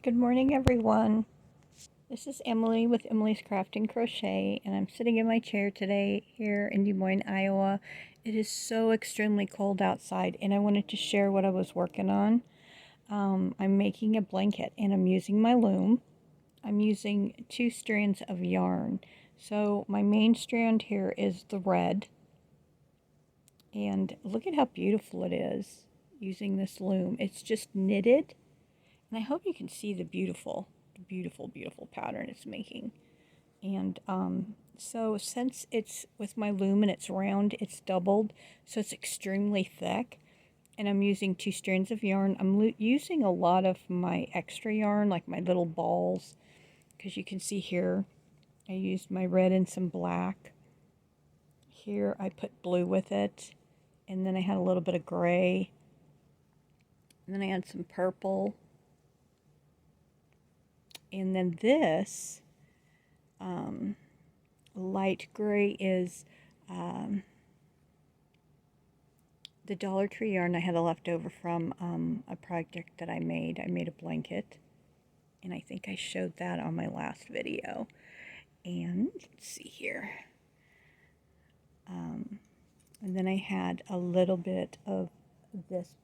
Good morning, everyone. This is Emily with Emily's Craft and Crochet, and I'm sitting in my chair today here in Des Moines, Iowa. It is so extremely cold outside, and I wanted to share what I was working on. I'm making a blanket, and I'm using my loom. I'm using 2 strands of yarn. So my main strand here is the red, and look at how beautiful it is using this loom. It's just knitted. And I hope you can see the beautiful, beautiful pattern it's making. And so since it's with my loom and it's round, it's doubled, so it's extremely thick. And I'm using 2 strands of yarn. I'm using a lot of my extra yarn, like my little balls, because you can see here, I used my red and some black. Here I put blue with it, and then I had a little bit of gray, and then I had some purple. And then this light gray is the Dollar Tree yarn I had a leftover from a project that I made. I made a blanket, and I think I showed that on my last video. And let's see here. And then I had a little bit of this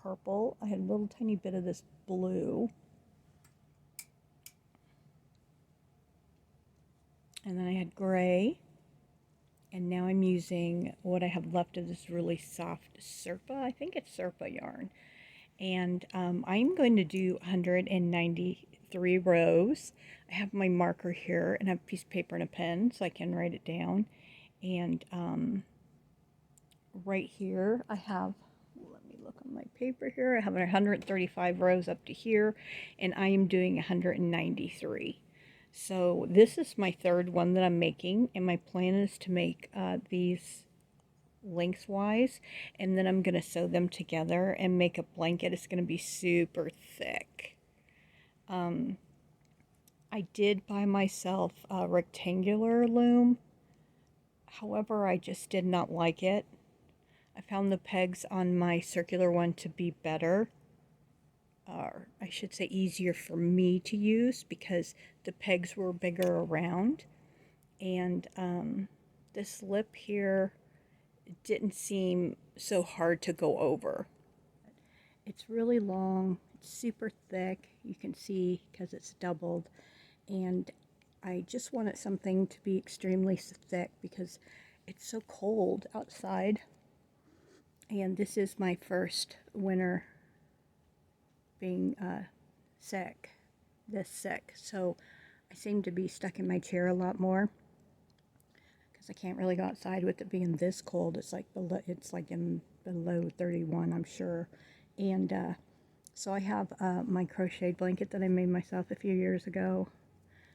purple. I had a little tiny bit of this blue. And then I had gray. And now I'm using what I have left of this really soft Serpa. I think it's Serpa yarn. And I'm going to do 193 rows. I have my marker here, and I have a piece of paper and a pen so I can write it down. And right here I have, let me look on my paper here, I have 135 rows up to here, and I am doing 193. So this is my third one that I'm making, and my plan is to make these lengthwise, and then I'm going to sew them together and make a blanket. It's going to be super thick. I did buy myself a rectangular loom. However, I just did not like it. I found the pegs on my circular one to be better, or I should say easier for me to use, because the pegs were bigger around. And this lip here didn't seem so hard to go over. It's really long, it's super thick, you can see, because it's doubled, and I just wanted something to be extremely thick because it's so cold outside. And this is my first winter being sick, so I seem to be stuck in my chair a lot more because I can't really go outside with it being this cold. It's like below 31, I'm sure. And so I have my crocheted blanket that I made myself a few years ago.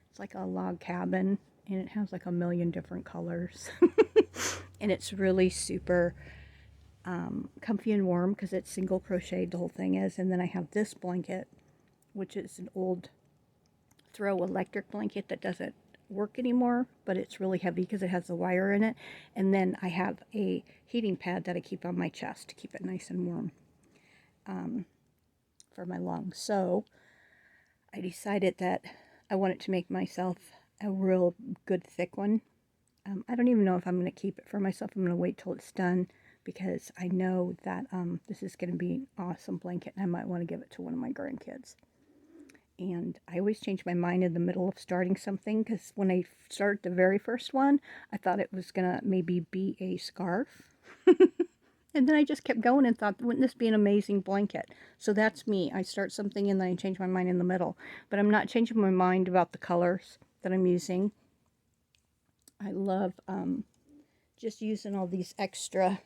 It's like a log cabin, and it has like a million different colors. And it's really super comfy and warm because it's single crocheted, the whole thing is. And then I have this blanket, which is an old throw electric blanket that doesn't work anymore, but it's really heavy because it has the wire in it. And then I have a heating pad that I keep on my chest to keep it nice and warm for my lungs. So I decided that I wanted to make myself a real good thick one. I don't even know if I'm going to keep it for myself. I'm going to wait till it's done, because I know that this is going to be an awesome blanket, and I might want to give it to one of my grandkids. And I always change my mind in the middle of starting something, because when I started the very first one, I thought it was going to maybe be a scarf. And then I just kept going and thought, wouldn't this be an amazing blanket? So that's me. I start something and then I change my mind in the middle. But I'm not changing my mind about the colors that I'm using. I love just using all these extra,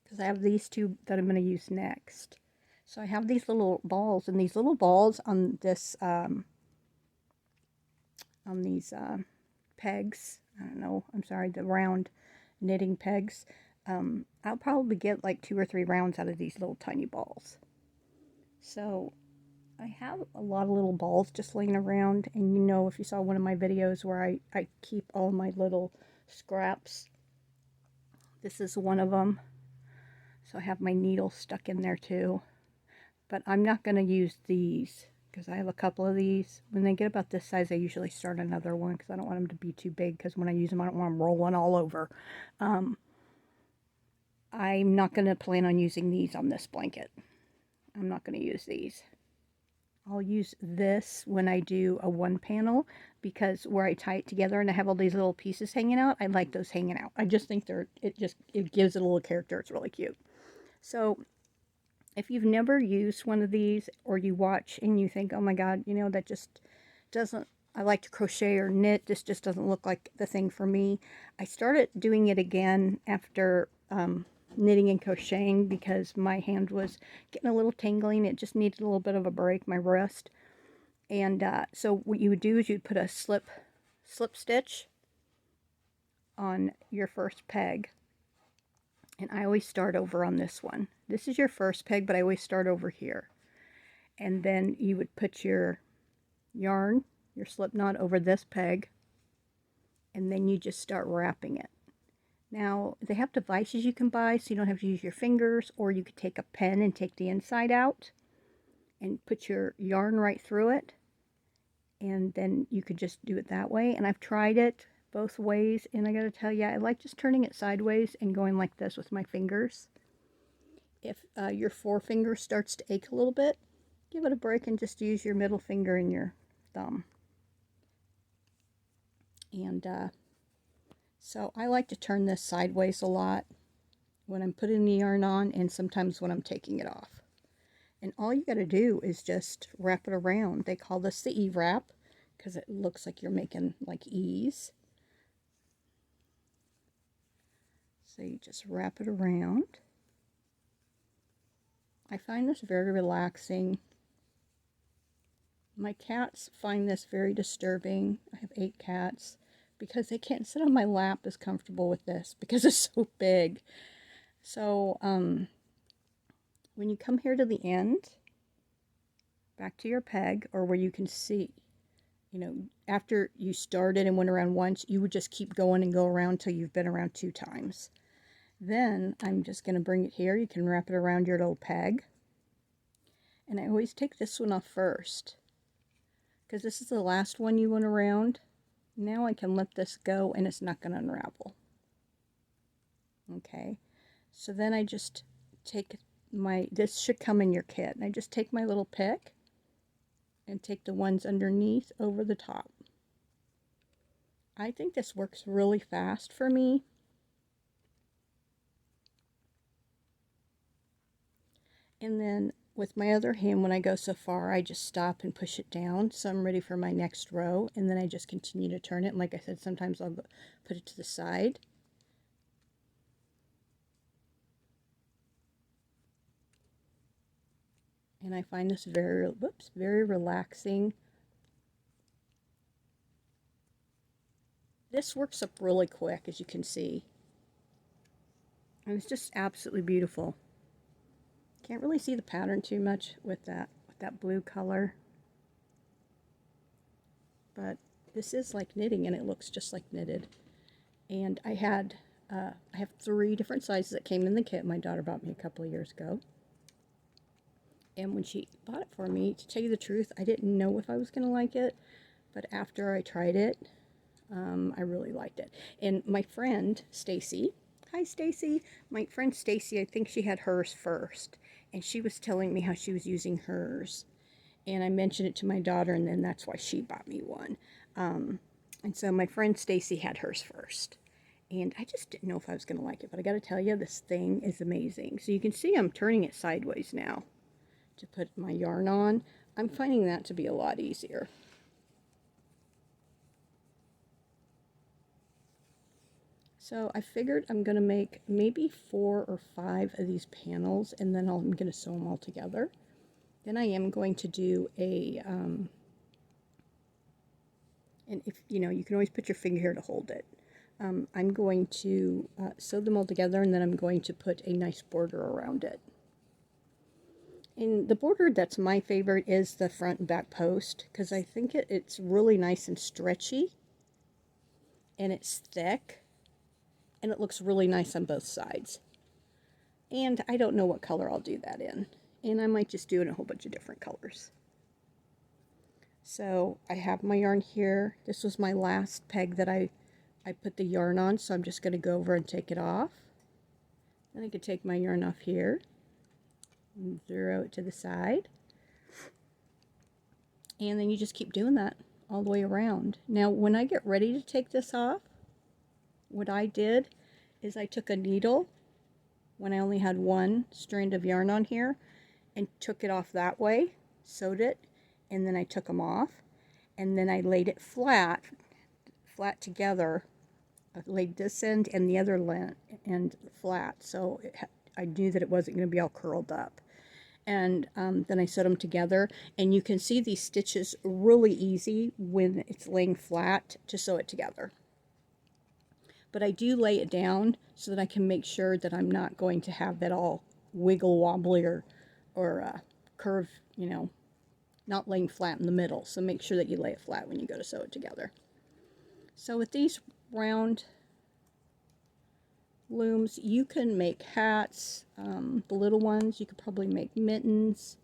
because I have these two that I'm going to use next. So I have these little balls, and these little balls on this pegs. I don't know. I'm sorry, the round knitting pegs. I'll probably get like 2 or 3 rounds out of these little tiny balls. So I have a lot of little balls just laying around, and you know, if you saw one of my videos where I keep all my little scraps, this is one of them. So I have my needle stuck in there too, but I'm not going to use these because I have a couple of these. When they get about this size, I usually start another one because I don't want them to be too big, because when I use them, I don't want them rolling all over. I'm not going to plan on using these on this blanket. I'm not going to use these. I'll use this when I do a one panel, because where I tie it together and I have all these little pieces hanging out, I like those hanging out. I just think it gives it a little character. It's really cute. So if you've never used one of these, or you watch and you think, oh my God, you know, that just doesn't, I like to crochet or knit, this just doesn't look like the thing for me. I started doing it again after knitting and crocheting, because my hand was getting a little tingling. It just needed a little bit of a break, my wrist. And so what you would do is you'd put a slip stitch on your first peg. And I always start over on this one. This is your first peg, but I always start over here. And then you would put your yarn, your slip knot, over this peg, and then you just start wrapping it. Now, they have devices you can buy, so you don't have to use your fingers, or you could take a pen and take the inside out and put your yarn right through it, and then you could just do it that way. And I've tried it both ways, and I gotta tell you, I like just turning it sideways and going like this with my fingers. If your forefinger starts to ache a little bit, give it a break and just use your middle finger and your thumb. And so I like to turn this sideways a lot when I'm putting the yarn on, and sometimes when I'm taking it off. And all you got to do is just wrap it around. They call this the E-wrap because it looks like you're making like E's. So you just wrap it around. I find this very relaxing. My cats find this very disturbing. I have 8 cats, because they can't sit on my lap as comfortable with this because it's so big. So when you come here to the end, back to your peg, or where you can see, you know, after you started and went around once, you would just keep going and go around till you've been around 2 times. Then I'm just going to bring it here. You can wrap it around your little peg. And I always take this one off first, because this is the last one you went around. Now I can let this go and it's not going to unravel. Okay, so then I just take this should come in your kit, and I just take my little pick and take the ones underneath over the top. I think this works really fast for me. And then with my other hand, when I go so far, I just stop and push it down so I'm ready for my next row, and then I just continue to turn it. And like I said, sometimes I'll put it to the side. And I find this very relaxing. This works up really quick, as you can see. And it's just absolutely beautiful. Can't really see the pattern too much with that blue color. But this is like knitting, and it looks just like knitted. And I have 3 different sizes that came in the kit. My daughter bought me a couple of years ago. And when she bought it for me, to tell you the truth, I didn't know if I was going to like it. But after I tried it, I really liked it. And my friend, Stacy, hi Stacy, my friend Stacy, I think she had hers first. And she was telling me how she was using hers. And I mentioned it to my daughter, and then that's why she bought me one. And so my friend Stacy had hers first. And I just didn't know if I was going to like it. But I got to tell you, this thing is amazing. So you can see I'm turning it sideways now to put my yarn on. I'm finding that to be a lot easier. So I figured I'm going to make maybe 4 or 5 of these panels, and then I'm going to sew them all together. Then I am going to do a, and if you know, you can always put your finger here to hold it. I'm going to sew them all together, and then I'm going to put a nice border around it. And the border that's my favorite is the front and back post, because I think it's really nice and stretchy, and it's thick. And it looks really nice on both sides. And I don't know what color I'll do that in. And I might just do it in a whole bunch of different colors. So I have my yarn here. This was my last peg that I put the yarn on, so I'm just going to go over and take it off. Then I could take my yarn off here and zero it to the side. And then you just keep doing that all the way around. Now when I get ready to take this off, what I did is I took a needle when I only had one strand of yarn on here and took it off that way, sewed it, and then I took them off, and then I laid it flat together. I laid this end and the other end flat, so I knew that it wasn't going to be all curled up. And then I sewed them together, and you can see these stitches really easy when it's laying flat to sew it together. But I do lay it down so that I can make sure that I'm not going to have that all wiggle wobbly or curve, you know, not laying flat in the middle. So make sure that you lay it flat when you go to sew it together. So with these round looms, you can make hats, the little ones, you could probably make mittens.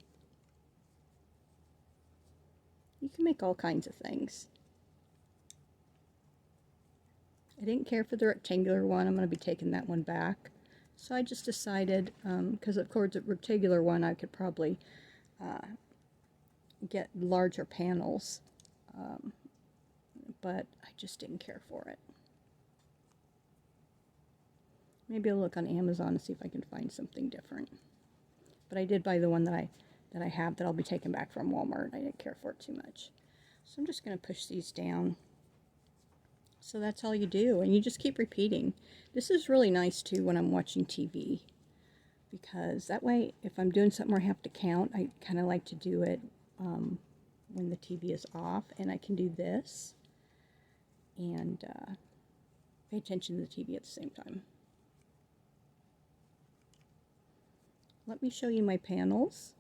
You can make all kinds of things. I didn't care for the rectangular one. I'm going to be taking that one back. So I just decided, because of course the rectangular one I could probably get larger panels, but I just didn't care for it. Maybe I'll look on Amazon and see if I can find something different. But I did buy the one that I have that I'll be taking back from Walmart. I didn't care for it too much. So I'm just going to push these down. So that's all you do, and you just keep repeating. This is really nice too when I'm watching TV, because that way if I'm doing something where I have to count, I kind of like to do it when the TV is off, and I can do this and pay attention to the TV at the same time. Let me show you my panels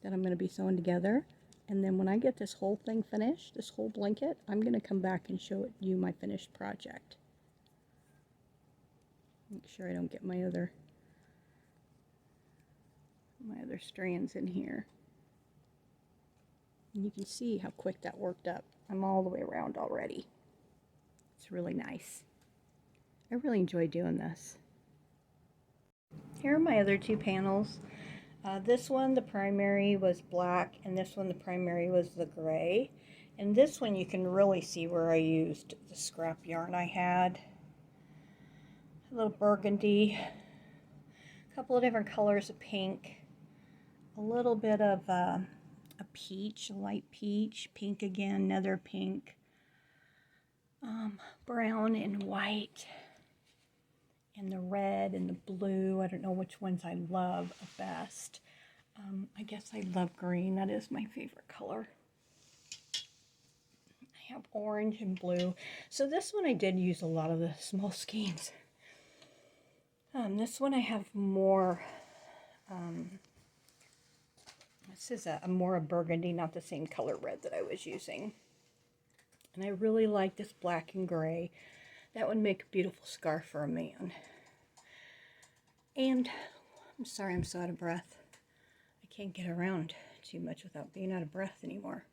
that I'm going to be sewing together. And then when I get this whole thing finished, this whole blanket, I'm going to come back and show you my finished project. Make sure I don't get my other strands in here. And you can see how quick that worked up. I'm all the way around already. It's really nice. I really enjoy doing this. Here are my other two panels. This one, the primary was black, and this one, the primary was the gray. And this one, you can really see where I used the scrap yarn I had. A little burgundy, a couple of different colors of pink, a little bit of a peach, a light peach, pink again, another pink, brown and white, and the red and the blue. I don't know which ones I love best. I guess I love green. That is my favorite color. I have orange and blue. So this one I did use a lot of the small skeins. This one I have more, this is a more a burgundy, not the same color red that I was using. And I really like this black and gray. That would make a beautiful scarf for a man. And I'm sorry, I'm so out of breath. I can't get around too much without being out of breath anymore.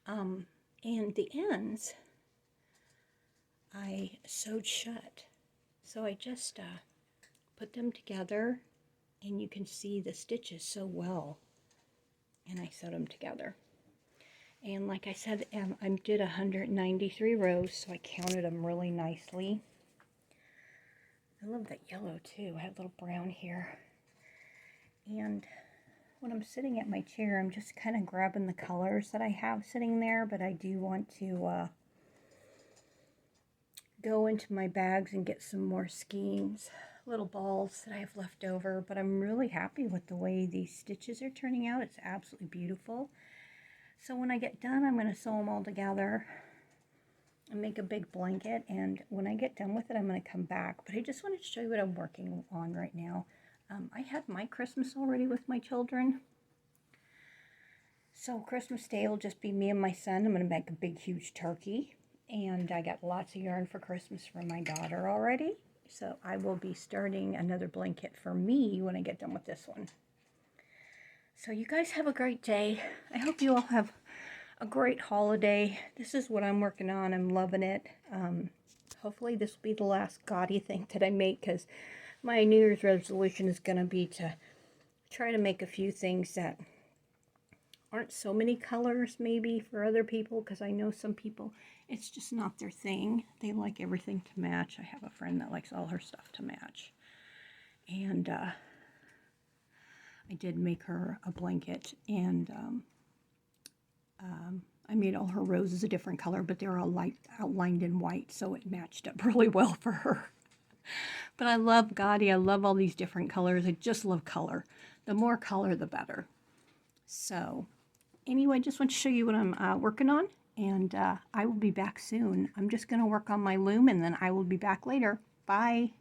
And the ends I sewed shut. So I just put them together, and you can see the stitches so well. And I sewed them together. And like I said, I did 193 rows, so I counted them really nicely. I love that yellow too. I have a little brown here. And when I'm sitting at my chair, I'm just kind of grabbing the colors that I have sitting there, but I do want to go into my bags and get some more skeins, little balls that I have left over. But I'm really happy with the way these stitches are turning out. It's absolutely beautiful. So when I get done, I'm going to sew them all together and make a big blanket. And when I get done with it, I'm going to come back. But I just wanted to show you what I'm working on right now. I had my Christmas already with my children. So Christmas Day will just be me and my son. I'm going to make a big, huge turkey. And I got lots of yarn for Christmas for my daughter already. So I will be starting another blanket for me when I get done with this one. So you guys have a great day. I hope you all have a great holiday. This is what I'm working on. I'm loving it. Hopefully this will be the last gaudy thing that I make, because my New Year's resolution is going to be to try to make a few things that aren't so many colors maybe for other people, because I know some people, it's just not their thing. They like everything to match. I have a friend that likes all her stuff to match. And I did make her a blanket, and I made all her roses a different color, but they're all light outlined in white, so it matched up really well for her. But I love gaudy. I love all these different colors. I just love color. The more color, the better. So anyway, I just want to show you what I'm working on, and I will be back soon. I'm just going to work on my loom, and then I will be back later. Bye.